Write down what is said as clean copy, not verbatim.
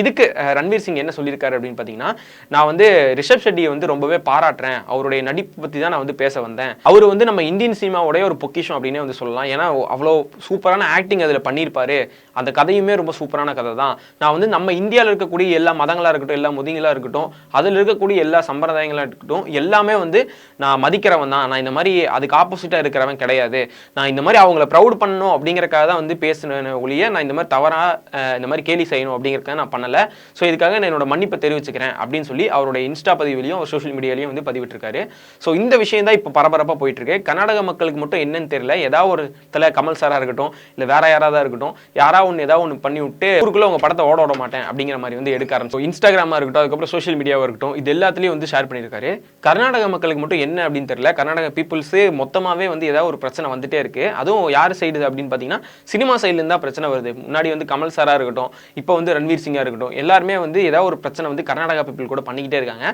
இதுக்கு ரன்வீர் சிங் என்ன சொல்லியிருக்காரு அப்படின்னு பார்த்தீங்கன்னா, நான் வந்து ரிஷப் ஷெட்டியை வந்து ரொம்பவே பாராட்டுறேன். அவருடைய நடிப்பு பற்றி தான் நான் வந்து பேச வந்தேன். அவர் வந்து நம்ம இந்தியன் சினிமாவுடைய ஒரு பொக்கிஷம் அப்படின்னே வந்து சொல்லலாம். ஏன்னா அவ்வளோ சூப்பரான ஆக்டிங் அதில் பண்ணியிருப்பாரு. அந்த கதையுமே ரொம்ப சூப்பரான கதை தான். நான் வந்து நம்ம இந்தியாவில் இருக்கக்கூடிய எல்லா மதங்களாக இருக்கட்டும், எல்லா முதிங்களாக இருக்கட்டும், அதில் இருக்கக்கூடிய எல்லா சம்பிரதாயங்களாக இருக்கட்டும், எல்லாமே வந்து நான் மதிக்கிறவன் தான். நான் இந்த மாதிரி அதுக்கு ஆப்போசிட்டாக இருக்கிறவன் கிடையாது. நான் இந்த மாதிரி அவங்கள ப்ரௌட் பண்ணணும் அப்படிங்கிறக்காக தான் வந்து பேசினேன் ஒழிய, நான் இந்த மாதிரி தவறாக இந்த மாதிரி கேலி செய்யணும் அப்படிங்கிறக்காக நான் பண்ணலை. ஸோ இதுக்காக நான் என்னோட மன்னிப்பை தெரிவிச்சுக்கிறேன் அப்படின்னு சொல்லி அவருடைய இன்ஸ்டா பதிவிலையும் சோஷியல் மீடியாலையும் வந்து பதிவிட்டிருக்காரு. ஸோ இந்த விஷயம் தான் இப்போ பரபரப்பாக போயிட்டு இருக்கு. கர்நாடக மக்களுக்கு மட்டும் என்னன்னு தெரியல, ஏதாவது ஒரு தலை கமல் சாரா இருக்கட்டும், இல்லை வேற யாராவது இருக்கட்டும், யாராவது ஒன்று பண்ணி விட்டு ஊருக்குள்ள உங்க படத்தை ஓட விட மாட்டேன் அப்படிங்கிற மாதிரி வந்து எடுக்க ஆரம்பிச்சு இன்ஸ்டாகிராமா இருக்கட்டும், அதுக்கப்புறம் சோஷியல் மீடியாவா இருக்கட்டும், இது எல்லாத்துலயும் வந்து ஷேர் பண்ணியிருக்காரு. கர்நாடக மக்களுக்கு மட்டும் என்ன அப்படின்னு தெரியல, கர்நாடக பீப்புள்ஸ் மொத்தமாவே வந்து ஏதாவது ஒரு பிரச்சனை வந்துட்டே இருக்கு. அதுவும் யார் சைடு அப்படின்னு பார்த்தீங்கன்னா சினிமா சைடுல இருந்தா பிரச்சனை வருது. முன்னாடி வந்து கமல் சாரா இருக்கட்டும், இப்போ வந்து ரன்வீர் சிங்கா இருக்கட்டும், எல்லாருமே வந்து ஏதாவது ஒரு பிரச்சனை வந்து கர்நாடகா பீப்புள் கூட பண்ணிக்கிட்டே இருக்காங்க.